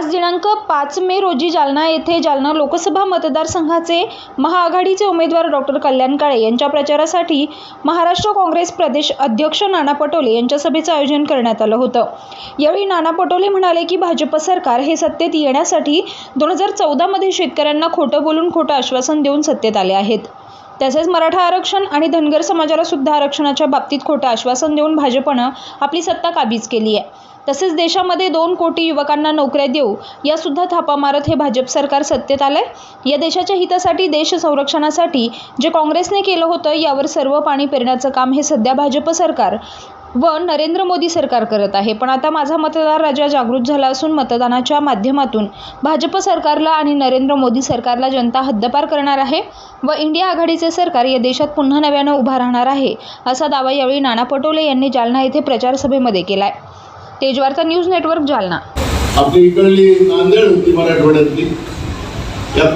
आज दिनांक 5 मे रोजी जालना येथे जालना लोकसभा मतदारसंघाचे महाआघाडीचे उमेदवार डॉक्टर कल्याण काळे यांच्या प्रचारासाठी महाराष्ट्र काँग्रेस प्रदेश अध्यक्ष नाना पटोले यांच्या सभेचे आयोजन करण्यात आलं होतं। यावेळी नाना पटोले म्हणाले की भाजप सरकार हे सत्तेत येण्यासाठी 2014 मध्ये शेतकऱ्यांना खोटं बोलून खोटं आश्वासन देऊन सत्तेत आले आहेत। तसेच मराठा आरक्षण आणि धनगर समाजाला सुद्धा आरक्षणाच्या बाबतीत खोटं आश्वासन देऊन भाजपनं आपली सत्ता काबीज केली आहे। तसेच देशामध्ये 2 कोटी युवकांना नोकऱ्या देऊ या सुद्धा थापा मारत हे भाजप सरकार सत्तेत आले। या देशाच्या हितासाठी देश संरक्षणासाठी जे काँग्रेसने केलं होतं यावर सर्व पाणी पेरण्याचं काम हे सध्या भाजप सरकार व नरेंद्र मोदी सरकार करत आहे। पण आता माझा मतदार राजा जागृत झाला असून मतदानाच्या माध्यमातून भाजप सरकारला आणि नरेंद्र मोदी सरकारला जनता हद्दपार करणार आहे व इंडिया आघाडीचे सरकार या देशात पुन्हा नव्यानं उभा राहणार आहे असा दावा यावेळी नाना पटोले यांनी जालना येथे प्रचार सभेमध्ये केलाय। Tejvarta news network Jalna. आपली इकडली नांदेड होती मराठवाड्यातली,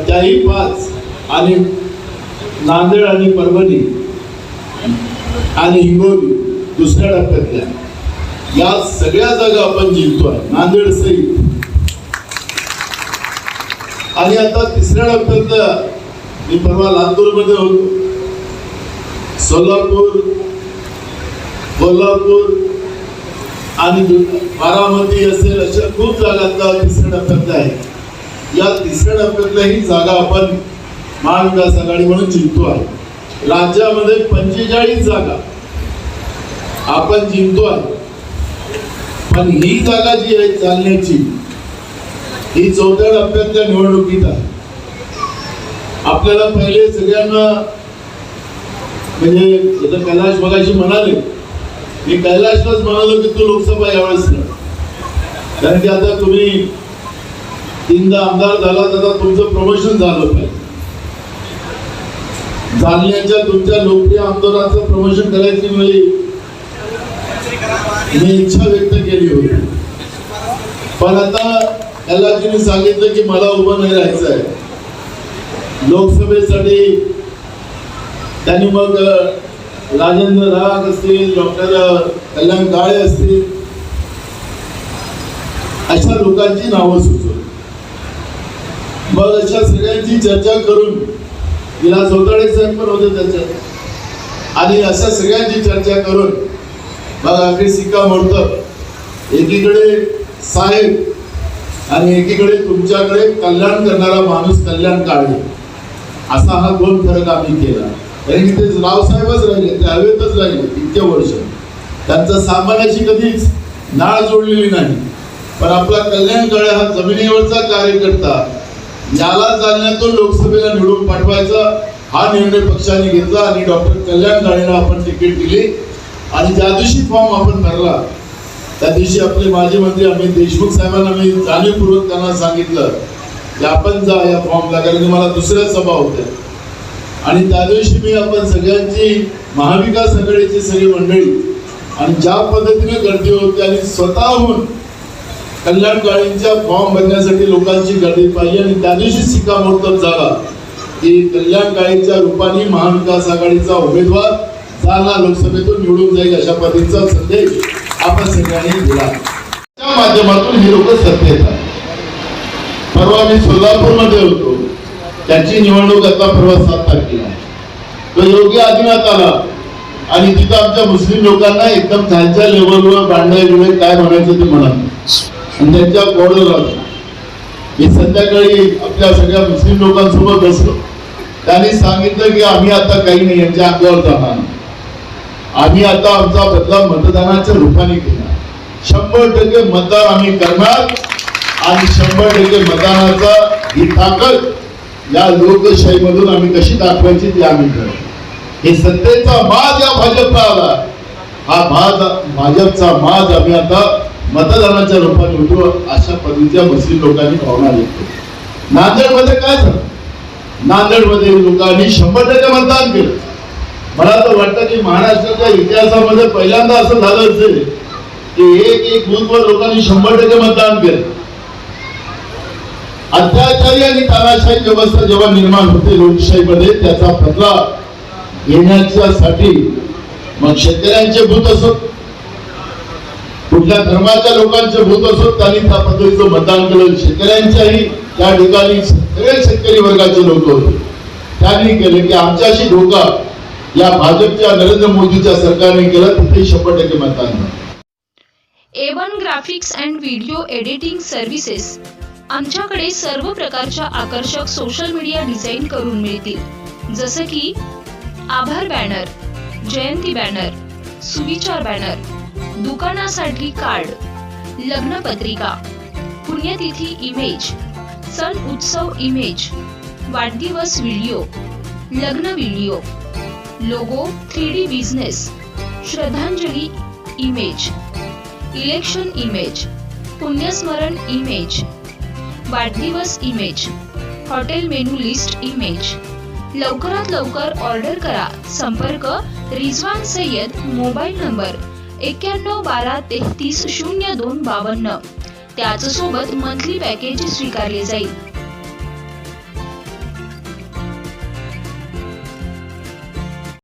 त्याही 5 आणि नांदेड आणि परभणी आणि हिंगोली दुसऱ्या टप्प्यातल्या या सगळ्या जागा आपण जिंकतोय, नांदेड सहित। आणि आता तिसऱ्या टप्प्यात मी परवा लातूरमध्ये होतो, सोलापूर, कोल्हापूर आणि बारामती असेल अशा खूप जागा तिसऱ्या टप्प्यातल्या आहेत। या तिसऱ्या टप्प्यातल्या ही जागा आपण महाविकास आघाडी म्हणून जिंकतो आहे। राज्यामध्ये 45 जागा आपण जिंकतो आहे, पण ही जागा जी आहे जालन्याची ही 4थ्या टप्प्यातल्या निवडणुकीत आहे। आपल्याला पहिले सगळ्यांना म्हणजे कैलाश मगाशी म्हणाले, मी कैलाशलाच म्हणालो की तू लोकसभा यावेळेस लढ, कारण की आता तुम्ही 3दा आमदार झाला, आता तुमचं प्रमोशन झालं पाहिजे। जालन्याच्या तुमच्या लोकप्रिय आमदारांचं प्रमोशन करायची मी इच्छा व्यक्त केली होती, पण आता कैलाशजींनी सांगितलं की मला उभं नाही राहायचं आहे लोकसभेसाठी। त्यांनी मग राजेंद्र राग असतील, डॉक्टर कल्याण काळे असतील, अशा लोकांची नावं सुचवली। मग अशा सगळ्यांची चर्चा करून विलास होताडे साहेब पण होते त्याच्यात, आणि अशा सगळ्यांची चर्चा करून मग आखरी शिक्कामोर्तब एकीकडे साहेब आणि एकीकडे तुमच्याकडे कल्याण करणारा माणूस कल्याण काळे असा हा 2 फरक आम्ही केला। कारण ते रावसाहेबच राहिले, ते हवेतच राहिले इतके वर्ष, त्यांचा सामान्याशी कधीच नाळ जोडलेली नाही। पण आपला कल्याण काळे हा जमिनीवरचा कार्यकर्ता, याला जालन्यातून लोकसभेला निवडून पाठवायचा हा निर्णय पक्षाने घेतला आणि डॉक्टर कल्याण काळेला आपण तिकीट दिली। आणि ज्या दिवशी फॉर्म आपण भरला त्या दिवशी आपले माजी मंत्री अमित देशमुख साहेबांना मी जाणीवपूर्वक त्यांना सांगितलं की आपण जा या फॉर्मला, कारण की मला दुसऱ्या सभा होत्या। आणि त्या दिवशी मी आपण सगळ्यांची महाविकास आघाडीची सगळी मंडळी आणि ज्या पद्धतीने गर्दी होती आणि स्वतःहून कल्याण काळेंच्या फॉर्म भरण्यासाठी लोकांची गर्दी पाहिली, आणि त्या दिवशी शिक्कामोर्तब झाला की कल्याण काळेंच्या रूपाने महाविकास आघाडीचा उमेदवार जालना लोकसभेतून निवडून जाईल अशा पद्धतीचा संदेश आपण सगळ्यांनी दिला। त्या माध्यमातून हे लोक सत्तेत आहेत। परवा मी सोलापूरमध्ये होतो, त्याची निवडणूक आता परवा 7 तारखेला, तो योगी आदिनाथ आला आणि तिथं आमच्या मुस्लिम लोकांना एकदम खालच्या लेवलवर बांधले काय म्हणायचं ते म्हणाले आणि त्यांच्या बोर्डर लावलं। मी संध्याकाळी आपल्या सगळ्या मुस्लिम लोकांसोबत बसलो, त्यांनी सांगितलं की आम्ही आता काही नाही यांच्या अंगावर जाणार, आम्ही आता आमचा बदला मतदानाच्या रूपाने केला। 100% मतदान आम्ही करणार आणि 100% मतदानाचा ही ताकद या लोकशाहीमधून आम्ही कशी दाखवायची ते आम्ही करतो। हे सत्तेचा माज या भाजपला आला, हा भाजपचा माज आम्ही आता मतदानाच्या रूपाने होतो अशा पद्धतीच्या मुस्लिम लोकांनी भावना व्यक्त। नांदेडमध्ये काय झालं, नांदेडमध्ये लोकांनी 100% मतदान केलं। मला तर वाटतं की महाराष्ट्राच्या इतिहासामध्ये पहिल्यांदा असं झालं असेल की एक बूथवर लोकांनी 100% मतदान केलं। अत्याचारी आणि तानाशाही व्यवस्था जेव्हा निर्माण होते लोकशाहीमध्ये, त्याचा बदला घेण्यासाठी मग शेतकऱ्यांचे बूथ असो, कुठल्या धर्माच्या लोकांचे भूत असो त्यांनी त्या पद्धतीचं मतदान केलं. शेतकऱ्यांच्याही त्या ठिकाणी सगळे शेतकरी वर्गाचे लोक होते, त्यांनी केलं की आमच्याशी धोका या भाजपच्या नरेंद्र मोदीच्या सरकारने केलं, तिथे 100% मतदान झालं. A1 graphics and video editing services. आमच्याकडे सर्व प्रकारच्या आकर्षक सोशल मीडिया डिझाईन करून मिळतील, जसे की आभार बॅनर, जयंती बॅनर, सुविचार बॅनर, दुकानासाठी कार्ड, लग्न पत्रिका, पुण्यतिथी इमेज, सण उत्सव इमेज, वाढदिवस व्हिडिओ, लग्न व्हिडिओ, लोगो 3D बिझनेस, श्रद्धांजली इमेज, इलेक्शन इमेज, पुण्यस्मरण इमेज, वाढदिवस image, hotel menu list image. लवकरात लवकर ऑर्डर करा. संपर्क रिजवान सय्यद. Mobile number 9112330252. त्याच सोबत मंथली पॅकेज स्वीकारले जाईल.